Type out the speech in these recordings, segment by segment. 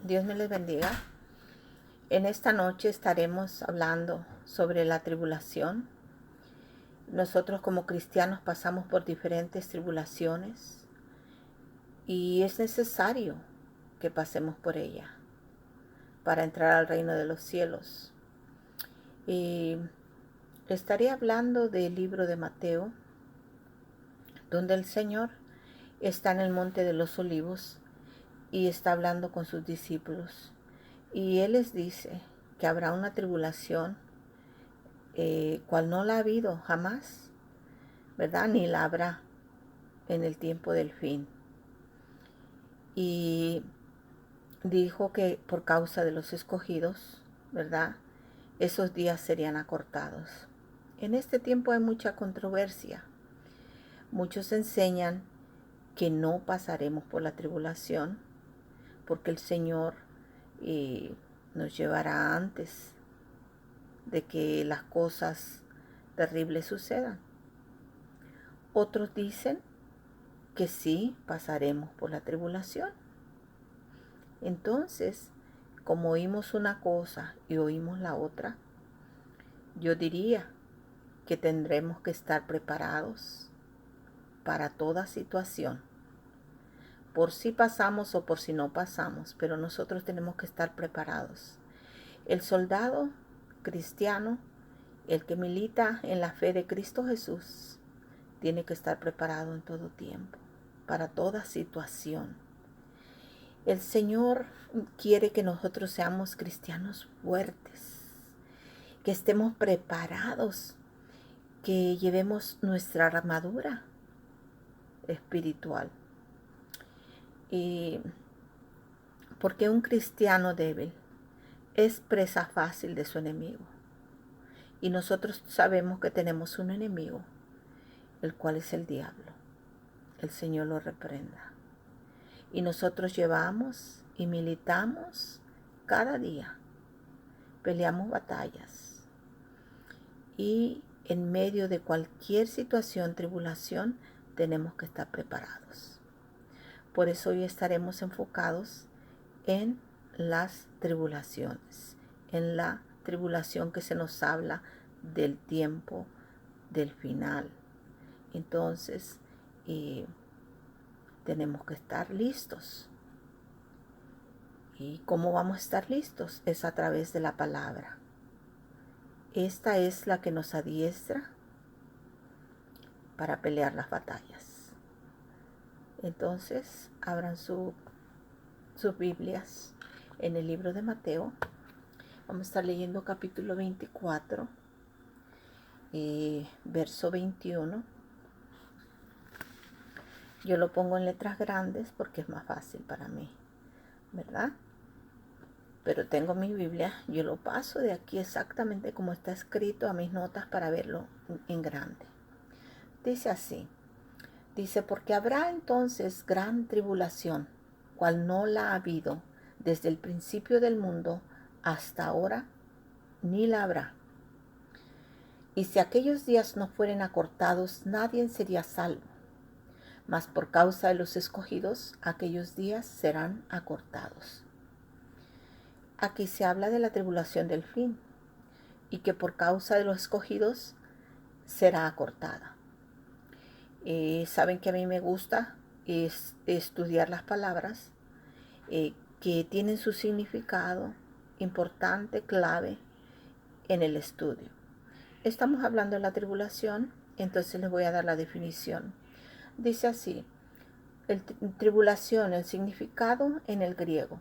Dios me les bendiga. En esta noche estaremos hablando sobre la tribulación. Nosotros como cristianos pasamos por diferentes tribulaciones y es necesario que pasemos por ella para entrar al reino de los cielos. Y estaré hablando del libro de Mateo, donde el Señor está en el monte de los olivos y está hablando con sus discípulos. Y Él les dice que habrá una tribulación, cual no la ha habido jamás, ¿verdad? Ni la habrá en el tiempo del fin. Y dijo que por causa de los escogidos, ¿verdad? Esos días serían acortados. En este tiempo hay mucha controversia. Muchos enseñan que no pasaremos por la tribulación porque el Señor nos llevará antes de que las cosas terribles sucedan. Otros dicen que sí pasaremos por la tribulación. Entonces, como oímos una cosa y oímos la otra, yo diría que tendremos que estar preparados para toda situación, por si pasamos o por si no pasamos, pero nosotros tenemos que estar preparados. El soldado cristiano, el que milita en la fe de Cristo Jesús, tiene que estar preparado en todo tiempo, para toda situación. El Señor quiere que nosotros seamos cristianos fuertes, que estemos preparados, que llevemos nuestra armadura espiritual. Y porque un cristiano débil es presa fácil de su enemigo. Y nosotros sabemos que tenemos un enemigo, el cual es el diablo. El Señor lo reprenda. Y nosotros llevamos y militamos cada día. Peleamos batallas. Y en medio de cualquier situación, tribulación, tenemos que estar preparados. Por eso hoy estaremos enfocados en las tribulaciones, en la tribulación que se nos habla del tiempo del final. Entonces, tenemos que estar listos. ¿Y cómo vamos a estar listos? Es a través de la palabra. Esta es la que nos adiestra para pelear las batallas. Entonces, abran sus Biblias en el libro de Mateo. Vamos a estar leyendo capítulo 24, verso 21. Yo lo pongo en letras grandes porque es más fácil para mí, ¿verdad? Pero tengo mi Biblia, yo lo paso de aquí exactamente como está escrito a mis notas para verlo en grande. Dice así, dice, porque habrá entonces gran tribulación, cual no la ha habido desde el principio del mundo hasta ahora, ni la habrá. Y si aquellos días no fueren acortados, nadie sería salvo. Mas por causa de los escogidos, aquellos días serán acortados. Aquí se habla de la tribulación del fin y que por causa de los escogidos será acortada. Saben que a mí me gusta estudiar las palabras que tienen su significado importante, clave en el estudio. Estamos hablando de la tribulación, entonces les voy a dar la definición. Dice así, tribulación, el significado en el griego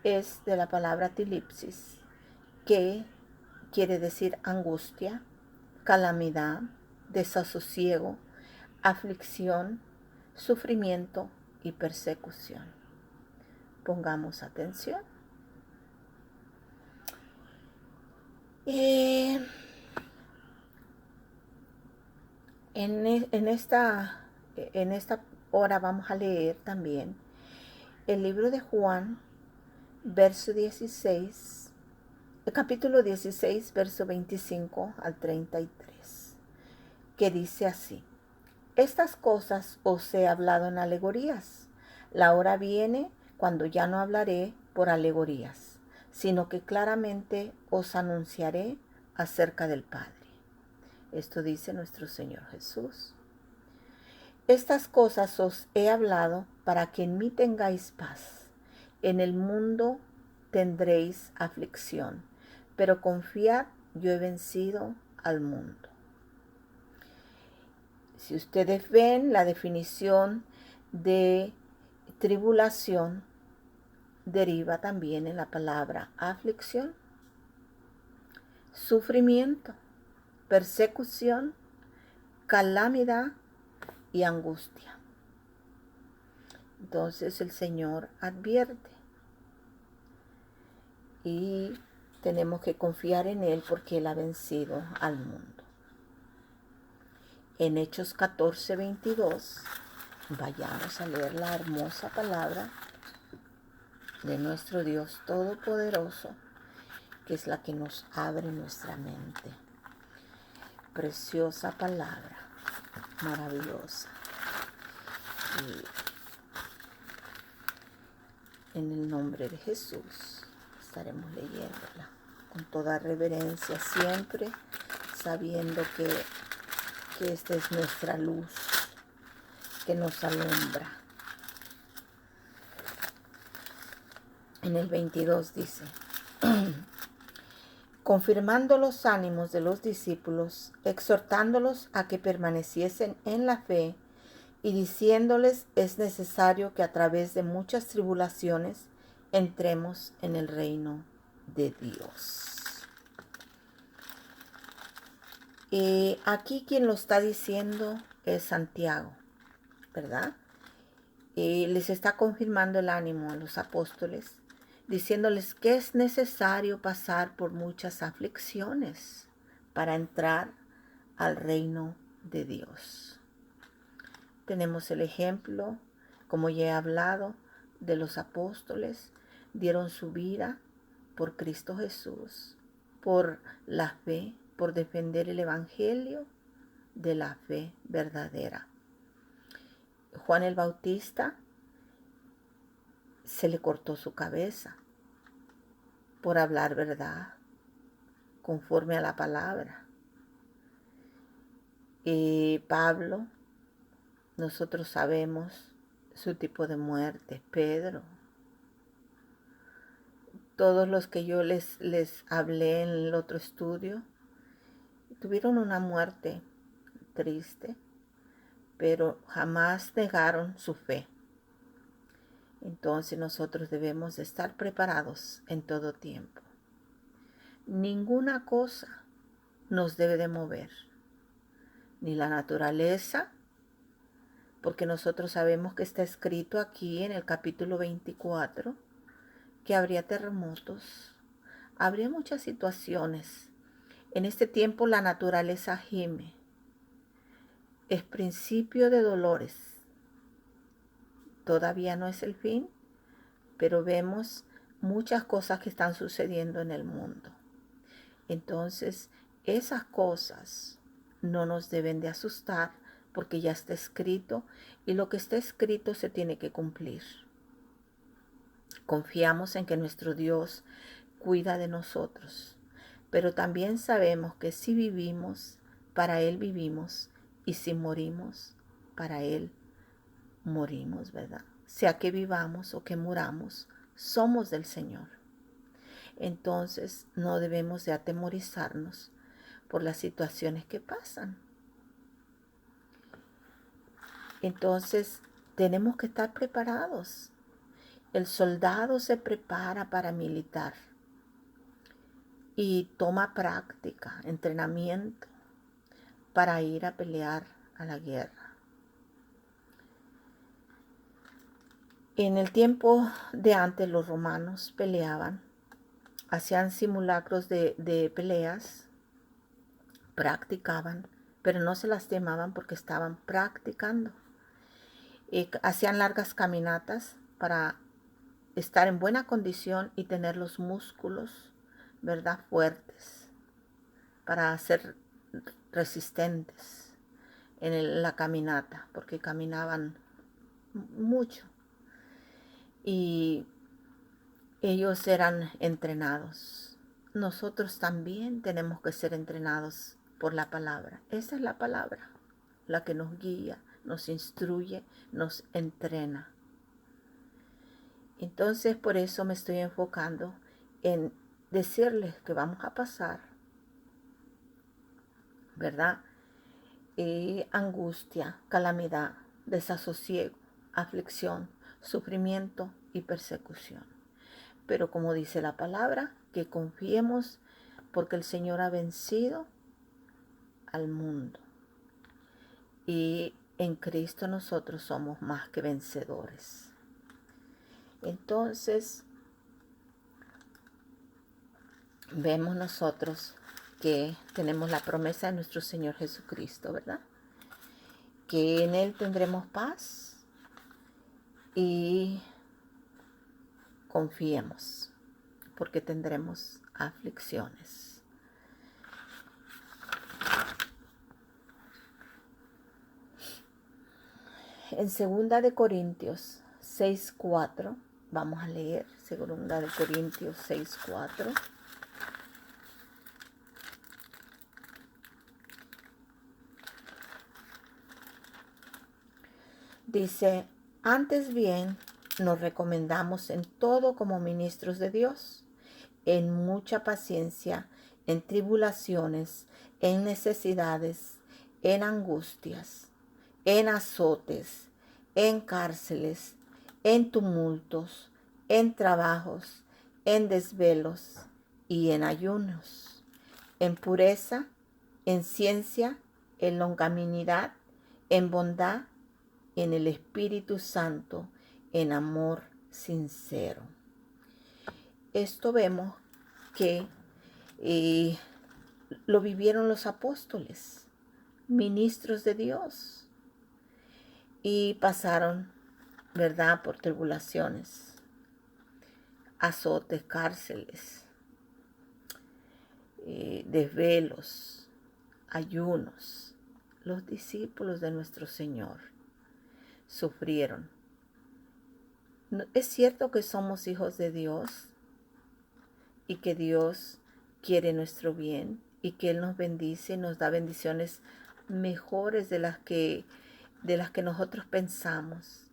es de la palabra tilipsis, que quiere decir angustia, calamidad, desasosiego, aflicción, sufrimiento y persecución. Pongamos atención. En esta hora vamos a leer también el libro de Juan, capítulo 16, verso 25 al 33, que dice así: estas cosas os he hablado en alegorías. La hora viene cuando ya no hablaré por alegorías, sino que claramente os anunciaré acerca del Padre. Esto dice nuestro Señor Jesús. Estas cosas os he hablado para que en mí tengáis paz. En el mundo tendréis aflicción, pero confiad, yo he vencido al mundo. Si ustedes ven la definición de tribulación, deriva también en la palabra aflicción, sufrimiento, persecución, calamidad y angustia. Entonces el Señor advierte y tenemos que confiar en Él porque Él ha vencido al mundo. En Hechos 14:22, vayamos a leer la hermosa palabra de nuestro Dios Todopoderoso, que es la que nos abre nuestra mente. Preciosa palabra, maravillosa. Y en el nombre de Jesús estaremos leyéndola con toda reverencia siempre, sabiendo que esta es nuestra luz que nos alumbra. En el 22 dice: confirmando los ánimos de los discípulos, exhortándolos a que permaneciesen en la fe y diciéndoles es necesario que a través de muchas tribulaciones entremos en el reino de Dios. Y aquí quien lo está diciendo es Santiago, ¿verdad? Y les está confirmando el ánimo a los apóstoles, diciéndoles que es necesario pasar por muchas aflicciones para entrar al reino de Dios. Tenemos el ejemplo, como ya he hablado, de los apóstoles, dieron su vida por Cristo Jesús, por la fe, por defender el evangelio de la fe verdadera. Juan el Bautista se le cortó su cabeza por hablar verdad, conforme a la palabra. Y Pablo, nosotros sabemos su tipo de muerte. Pedro, todos los que yo les hablé en el otro estudio, tuvieron una muerte triste, pero jamás negaron su fe. Entonces nosotros debemos de estar preparados en todo tiempo. Ninguna cosa nos debe de mover, ni la naturaleza, porque nosotros sabemos que está escrito aquí en el capítulo 24 que habría terremotos, habría muchas situaciones. En este tiempo la naturaleza gime, es principio de dolores. Todavía no es el fin, pero vemos muchas cosas que están sucediendo en el mundo. Entonces, esas cosas no nos deben de asustar porque ya está escrito y lo que está escrito se tiene que cumplir. Confiamos en que nuestro Dios cuida de nosotros, pero también sabemos que si vivimos, para Él vivimos, y si morimos, para Él morimos, ¿verdad? Sea que vivamos o que muramos, somos del Señor. Entonces no debemos de atemorizarnos por las situaciones que pasan. Entonces tenemos que estar preparados. El soldado se prepara para militar y toma práctica, entrenamiento para ir a pelear a la guerra. En el tiempo de antes los romanos peleaban, hacían simulacros de peleas, practicaban, pero no se lastimaban porque estaban practicando. Hacían largas caminatas para estar en buena condición y tener los músculos, ¿verdad?, fuertes, para ser resistentes en la caminata, porque caminaban mucho. Y ellos eran entrenados. Nosotros también tenemos que ser entrenados por la palabra. Esa es la palabra, la que nos guía, nos instruye, nos entrena. Entonces por eso me estoy enfocando en decirles que vamos a pasar, ¿verdad? Angustia, calamidad, desasosiego, aflicción, sufrimiento y persecución. Pero como dice la palabra, que confiemos porque el Señor ha vencido al mundo. Y en Cristo nosotros somos más que vencedores. Entonces, vemos nosotros que tenemos la promesa de nuestro Señor Jesucristo, ¿verdad? Que en Él tendremos paz y confiemos, porque tendremos aflicciones. En 2 Corintios 6:4, vamos a leer 2 Corintios 6:4. Dice, antes bien nos recomendamos en todo como ministros de Dios, en mucha paciencia, en tribulaciones, en necesidades, en angustias, en azotes, en cárceles, en tumultos, en trabajos, en desvelos y en ayunos, en pureza, en ciencia, en longanimidad, en bondad, en el Espíritu Santo, en amor sincero. Esto vemos que lo vivieron los apóstoles, ministros de Dios, y pasaron, ¿verdad?, por tribulaciones, azotes, cárceles, desvelos, ayunos. Los discípulos de nuestro Señor sufrieron. Es cierto que somos hijos de Dios y que Dios quiere nuestro bien y que Él nos bendice, nos da bendiciones mejores de las que nosotros pensamos.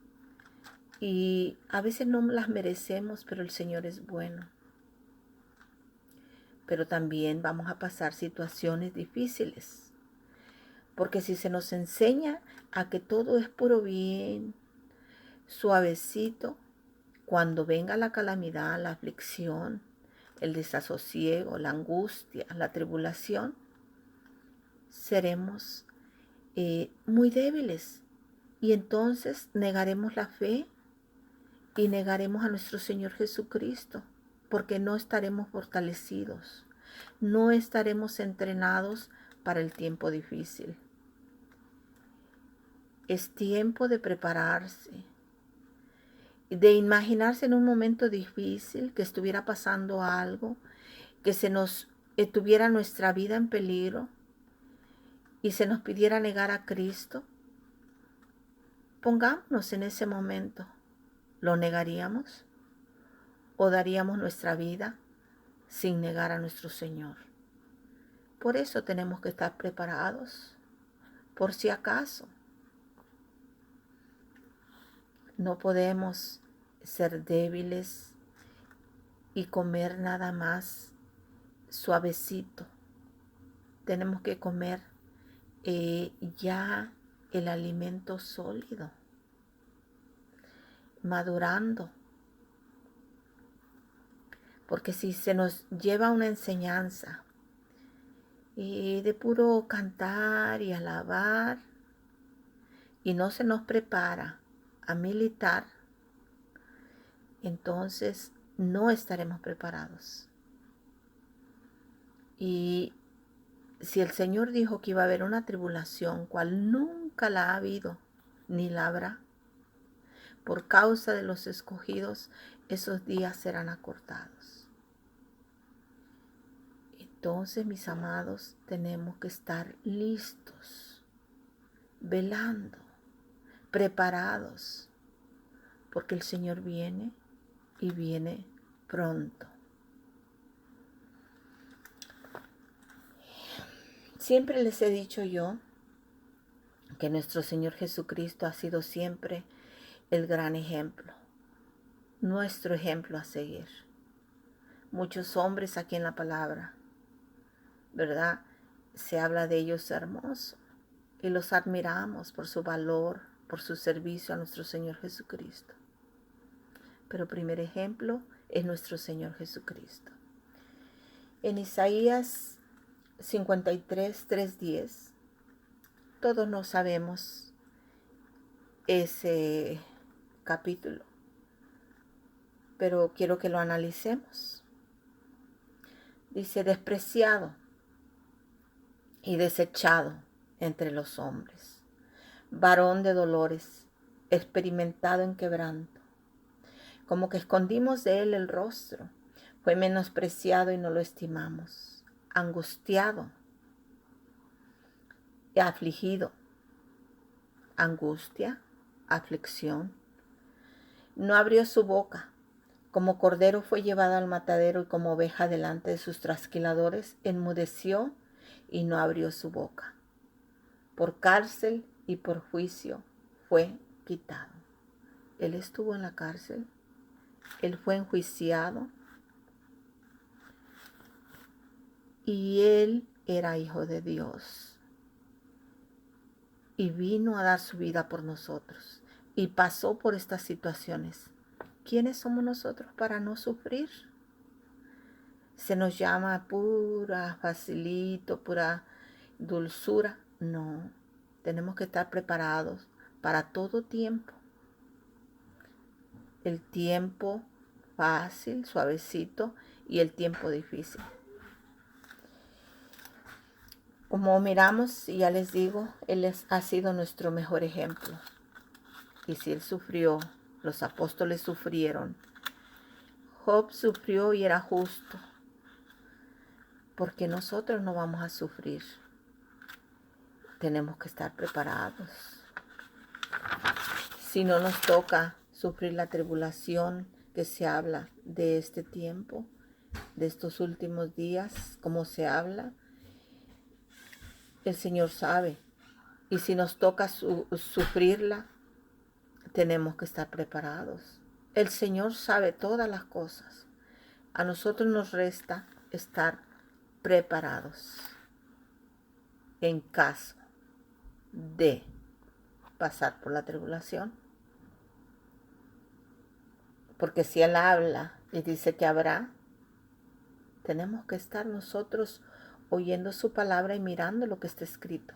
Y a veces no las merecemos, pero el Señor es bueno. Pero también vamos a pasar situaciones difíciles. Porque si se nos enseña a que todo es puro bien, suavecito, cuando venga la calamidad, la aflicción, el desasosiego, la angustia, la tribulación, seremos muy débiles. Y entonces negaremos la fe y negaremos a nuestro Señor Jesucristo, porque no estaremos fortalecidos, no estaremos entrenados para el tiempo difícil. Es tiempo de prepararse, de imaginarse en un momento difícil, que estuviera pasando algo, que se nos tuviera nuestra vida en peligro y se nos pidiera negar a Cristo. Pongámonos en ese momento. ¿Lo negaríamos? ¿O daríamos nuestra vida sin negar a nuestro Señor? Por eso tenemos que estar preparados, por si acaso. No podemos ser débiles y comer nada más suavecito. Tenemos que comer ya el alimento sólido, madurando. Porque si se nos lleva una enseñanza de puro cantar y alabar y no se nos prepara a militar, entonces no estaremos preparados. Y si el Señor dijo que iba a haber una tribulación, cual nunca la ha habido, ni la habrá, por causa de los escogidos, esos días serán acortados. Entonces, mis amados, tenemos que estar listos, velando, preparados, porque el Señor viene y viene pronto. Siempre les he dicho yo que nuestro Señor Jesucristo ha sido siempre el gran ejemplo, nuestro ejemplo a seguir. Muchos hombres aquí en la palabra, ¿verdad? Se habla de ellos hermosos y los admiramos por su valor, por su servicio a nuestro Señor Jesucristo. Pero primer ejemplo es nuestro Señor Jesucristo. En Isaías 53, 3:10, todos no sabemos ese capítulo, pero quiero que lo analicemos. Dice, despreciado y desechado entre los hombres, varón de dolores, experimentado en quebranto. Como que escondimos de él el rostro, fue menospreciado y no lo estimamos, angustiado y afligido. Angustia, aflicción. No abrió su boca. Como cordero fue llevado al matadero y como oveja delante de sus trasquiladores, enmudeció y no abrió su boca. Por cárcel y por juicio fue quitado. Él estuvo en la cárcel, él fue enjuiciado y él era hijo de Dios. Y vino a dar su vida por nosotros y pasó por estas situaciones. ¿Quiénes somos nosotros para no sufrir? Se nos llama pura, facilito, pura dulzura. No, tenemos que estar preparados para todo tiempo. El tiempo fácil, suavecito y el tiempo difícil. Como miramos, y ya les digo, Él ha sido nuestro mejor ejemplo. Y si Él sufrió, los apóstoles sufrieron. Job sufrió y era justo. Porque nosotros no vamos a sufrir. Tenemos que estar preparados. Si no nos toca sufrir la tribulación que se habla de este tiempo, de estos últimos días, como se habla, el Señor sabe. Y si nos toca sufrirla, tenemos que estar preparados. El Señor sabe todas las cosas. A nosotros nos resta estar preparados en caso de pasar por la tribulación. Porque si Él habla y dice que habrá, tenemos que estar nosotros oyendo su palabra y mirando lo que está escrito.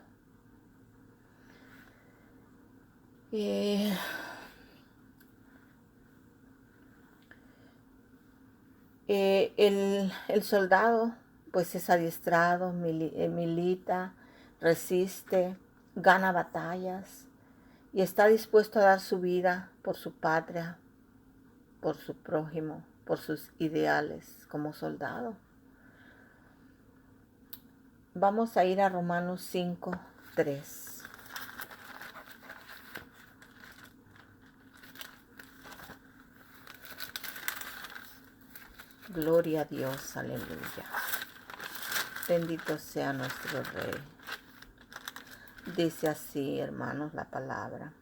El soldado pues es adiestrado, milita, resiste, gana batallas y está dispuesto a dar su vida por su patria, por su prójimo, por sus ideales como soldado. Vamos a ir a Romanos 5:3. Gloria a Dios, aleluya. Bendito sea nuestro Rey. Dice así, hermanos, la palabra.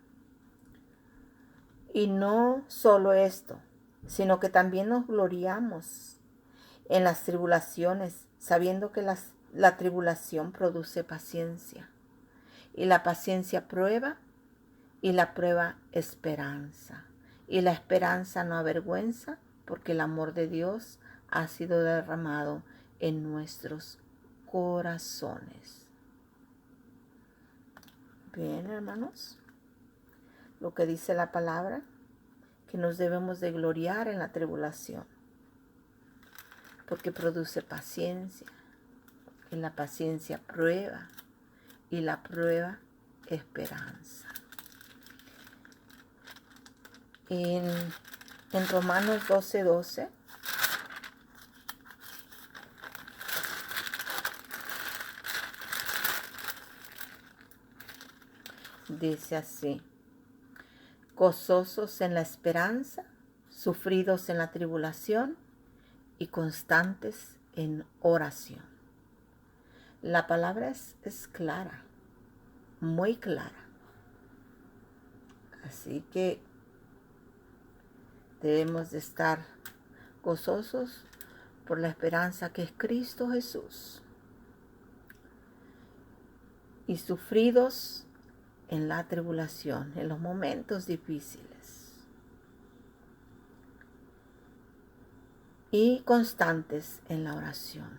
Y no solo esto, sino que también nos gloriamos en las tribulaciones, sabiendo que la tribulación produce paciencia. Y la paciencia prueba, y la prueba esperanza. Y la esperanza no avergüenza, porque el amor de Dios ha sido derramado en nuestros corazones. Bien, hermanos, lo que dice la palabra, que nos debemos de gloriar en la tribulación, porque produce paciencia, y la paciencia prueba, y la prueba esperanza. En Romanos 12:12, dice así: gozosos en la esperanza, sufridos en la tribulación y constantes en oración. La palabra es clara, muy clara. Así que debemos de estar gozosos por la esperanza que es Cristo Jesús y sufridos en la tribulación, en los momentos difíciles y constantes en la oración.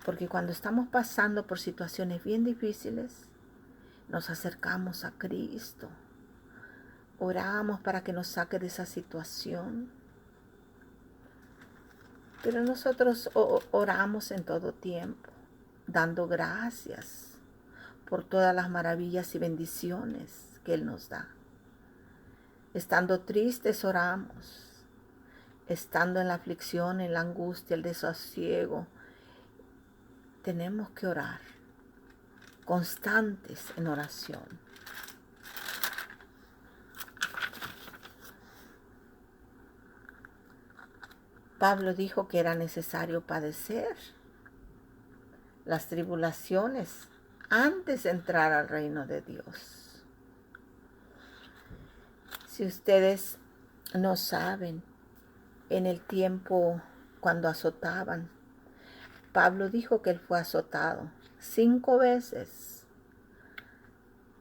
Porque cuando estamos pasando por situaciones bien difíciles, nos acercamos a Cristo, oramos para que nos saque de esa situación. Pero nosotros oramos en todo tiempo, dando gracias por todas las maravillas y bendiciones que Él nos da. Estando tristes oramos, estando en la aflicción, en la angustia, el desasosiego, tenemos que orar, constantes en oración. Pablo dijo que era necesario padecer las tribulaciones antes de entrar al reino de Dios. Si ustedes no saben, en el tiempo cuando azotaban, Pablo dijo que él fue azotado 5 veces,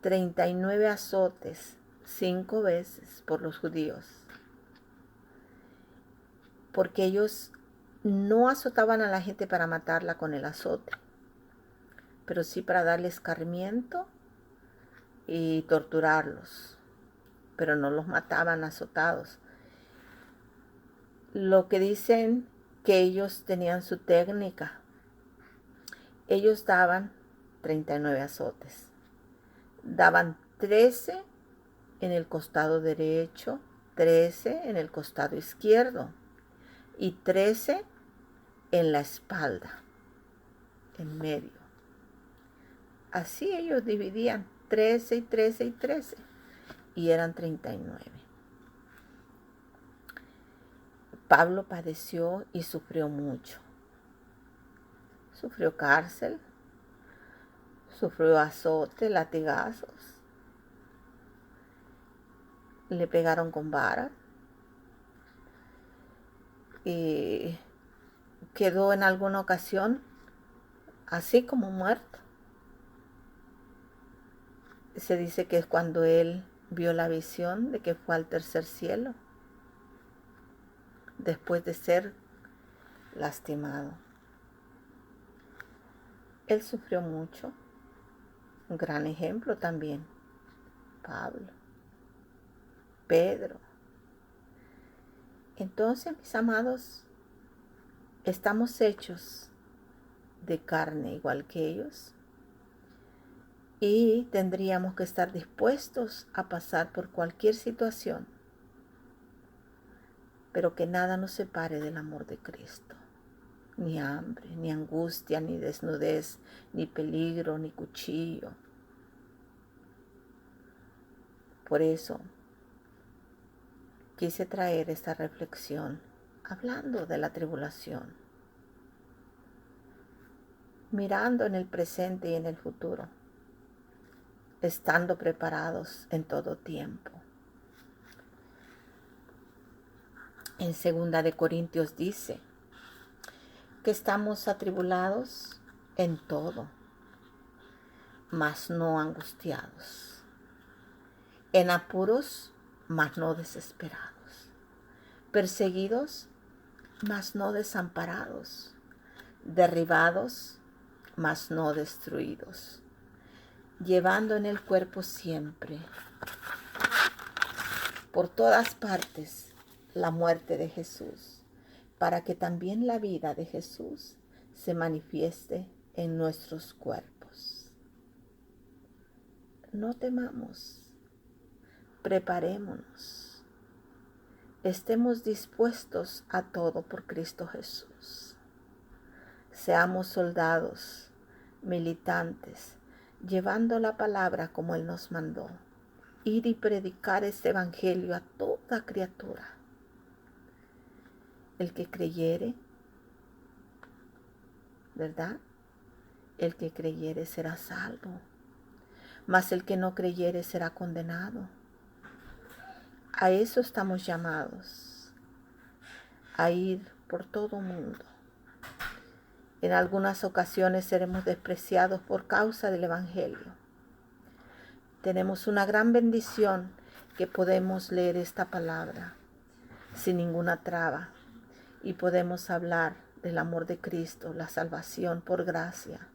39 azotes, 5 veces por los judíos. Porque ellos no azotaban a la gente para matarla con el azote, pero sí para darle escarmiento y torturarlos, pero no los mataban azotados. Lo que dicen que ellos tenían su técnica. Ellos daban 39 azotes. Daban 13 en el costado derecho, 13 en el costado izquierdo y 13 en la espalda, en medio. Así ellos dividían 13 y 13 y 13 y eran 39. Pablo padeció y sufrió mucho. Sufrió cárcel, sufrió azote, latigazos, le pegaron con vara y quedó en alguna ocasión así como muerto. Se dice que es cuando él vio la visión de que fue al tercer cielo, después de ser lastimado. Él sufrió mucho. Un gran ejemplo también, Pablo, Pedro. Entonces, mis amados, estamos hechos de carne igual que ellos y tendríamos que estar dispuestos a pasar por cualquier situación, pero que nada nos separe del amor de Cristo. Ni hambre, ni angustia, ni desnudez, ni peligro, ni cuchillo. Por eso quise traer esta reflexión hablando de la tribulación, mirando en el presente y en el futuro, estando preparados en todo tiempo. En 2 de Corintios dice que estamos atribulados en todo, mas no angustiados, en apuros, mas no desesperados, perseguidos, mas no desamparados, derribados, mas no destruidos, llevando en el cuerpo siempre, por todas partes, la muerte de Jesús, para que también la vida de Jesús se manifieste en nuestros cuerpos. No temamos, preparémonos, estemos dispuestos a todo por Cristo Jesús. Seamos soldados, militantes, llevando la palabra como Él nos mandó. Ir y predicar este evangelio a toda criatura. el que creyere, ¿verdad? El que creyere será salvo, mas el que no creyere será condenado. A eso estamos llamados, a ir por todo el mundo. En algunas ocasiones seremos despreciados por causa del Evangelio. Tenemos una gran bendición que podemos leer esta palabra sin ninguna traba y podemos hablar del amor de Cristo, la salvación por gracia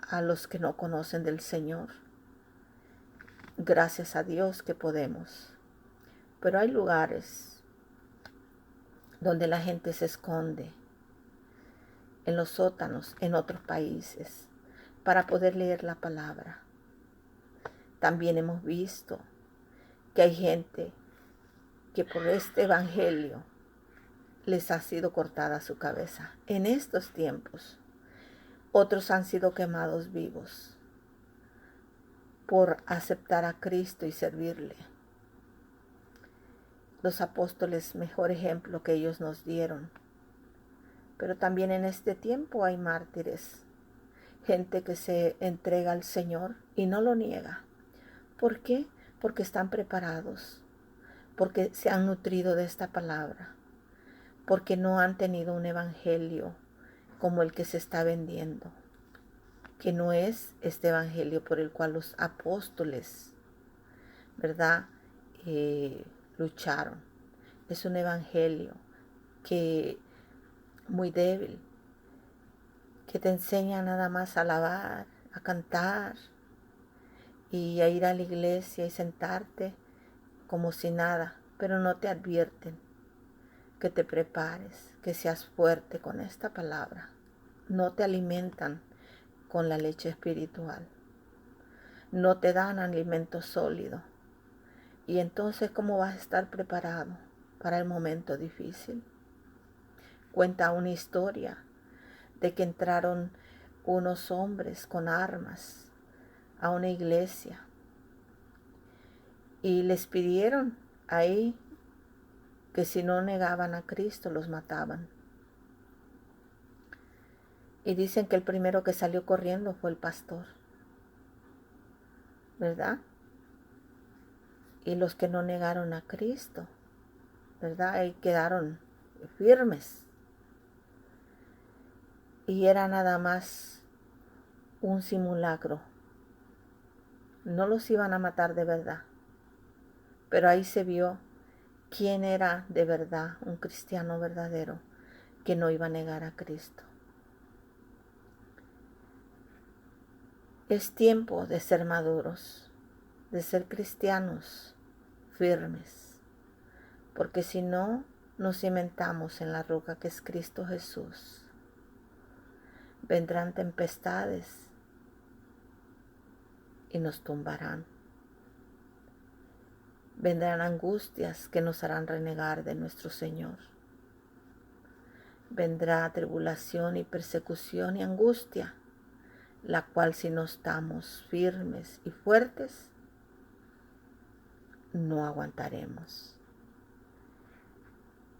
a los que no conocen del Señor. Gracias a Dios que podemos. Pero hay lugares donde la gente se esconde, en los sótanos, en otros países, para poder leer la palabra. También hemos visto que hay gente que por este evangelio les ha sido cortada su cabeza. En estos tiempos, otros han sido quemados vivos por aceptar a Cristo y servirle. Los apóstoles, mejor ejemplo que ellos nos dieron. Pero también en este tiempo hay mártires, gente que se entrega al Señor y no lo niega. ¿Por qué? Porque están preparados, porque se han nutrido de esta palabra, porque no han tenido un evangelio como el que se está vendiendo, que no es este evangelio por el cual los apóstoles, ¿verdad?, lucharon. Es un evangelio que muy débil, que te enseña nada más a alabar, a cantar y a ir a la iglesia y sentarte como si nada, pero no te advierten que te prepares, que seas fuerte con esta palabra. No te alimentan con la leche espiritual, no te dan alimento sólido. Y entonces, ¿cómo vas a estar preparado para el momento difícil? Cuenta una historia de que entraron unos hombres con armas a una iglesia y les pidieron ahí que si no negaban a Cristo los mataban. Y dicen que el primero que salió corriendo fue el pastor, ¿verdad? Y los que no negaron a Cristo, ¿verdad?, ahí quedaron firmes. Y era nada más un simulacro. No los iban a matar de verdad. Pero ahí se vio quién era de verdad un cristiano verdadero que no iba a negar a Cristo. Es tiempo de ser maduros, de ser cristianos firmes, porque si no nos cimentamos en la roca que es Cristo Jesús, vendrán tempestades y nos tumbarán. Vendrán angustias que nos harán renegar de nuestro Señor. Vendrá tribulación y persecución y angustia, la cual si no estamos firmes y fuertes, no aguantaremos.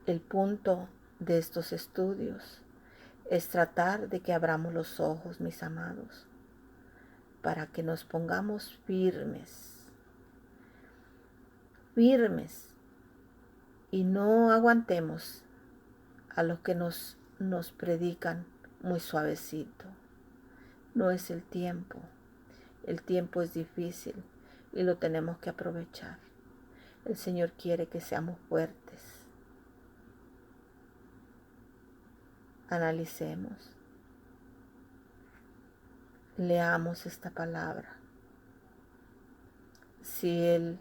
El punto de estos estudios es tratar de que abramos los ojos, mis amados, para que nos pongamos firmes y no aguantemos a los que nos predican muy suavecito. No es el tiempo es difícil y lo tenemos que aprovechar. El Señor quiere que seamos fuertes. Analicemos, leamos esta palabra. Si Él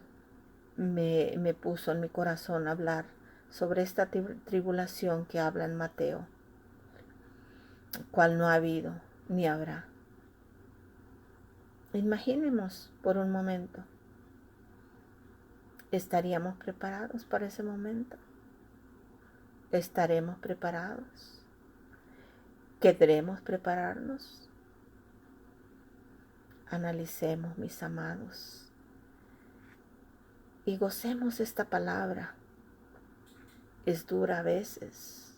me puso en mi corazón hablar sobre esta tribulación que habla en Mateo, cual no ha habido ni habrá. Imaginemos por un momento, ¿estaríamos preparados para ese momento? ¿Estaremos preparados? ¿Queremos prepararnos? Analicemos, mis amados, y gocemos esta palabra Es dura a veces.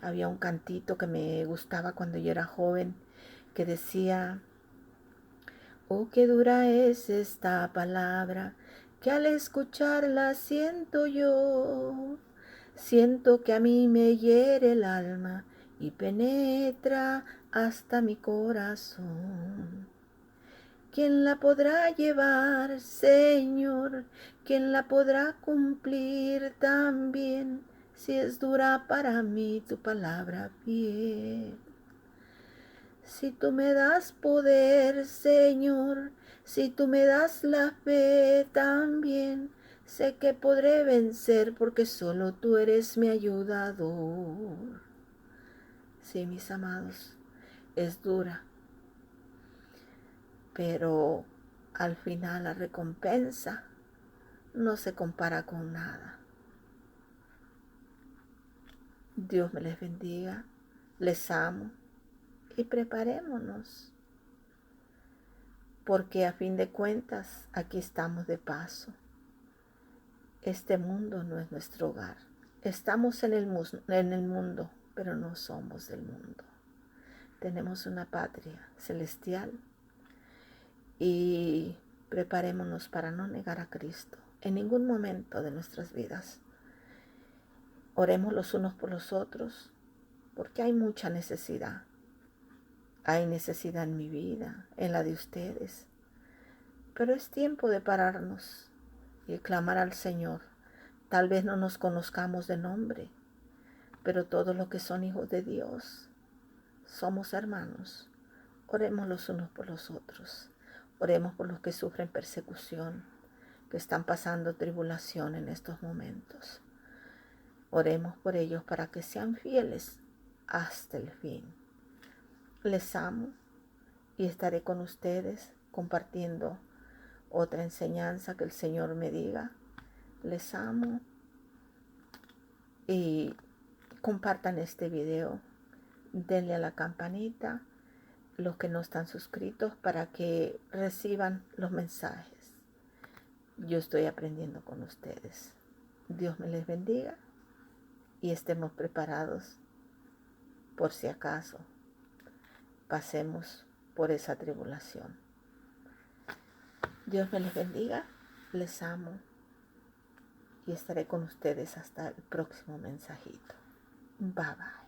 Había un cantito que me gustaba cuando yo era joven que decía: oh, qué dura es esta palabra, que al escucharla siento yo. Siento que a mí me hiere el alma y penetra hasta mi corazón. ¿Quién la podrá llevar, Señor? ¿Quién la podrá cumplir también? Si es dura para mí tu palabra fiel. Si tú me das poder, Señor, si tú me das la fe también, sé que podré vencer porque solo tú eres mi ayudador. Sí, mis amados, es dura, pero al final la recompensa no se compara con nada. Dios me les bendiga, les amo y preparémonos, porque a fin de cuentas aquí estamos de paso. Este mundo no es nuestro hogar. Estamos en el mundo, pero no somos del mundo. Tenemos una patria celestial y preparémonos para no negar a Cristo en ningún momento de nuestras vidas. Oremos los unos por los otros, porque hay mucha necesidad. Hay necesidad en mi vida, en la de ustedes. Pero es tiempo de pararnos y clamar al Señor. Tal vez no nos conozcamos de nombre, pero todos los que son hijos de Dios somos hermanos. Oremos los unos por los otros. Oremos por los que sufren persecución, que están pasando tribulación en estos momentos. Oremos por ellos para que sean fieles hasta el fin. Les amo y estaré con ustedes compartiendo otra enseñanza que el Señor me diga. Les amo y compartan este video. Denle a la campanita los que no están suscritos para que reciban los mensajes. Yo estoy aprendiendo con ustedes. Dios me les bendiga y estemos preparados por si acaso pasemos por esa tribulación. Dios me les bendiga, les amo y estaré con ustedes hasta el próximo mensajito. Bye bye.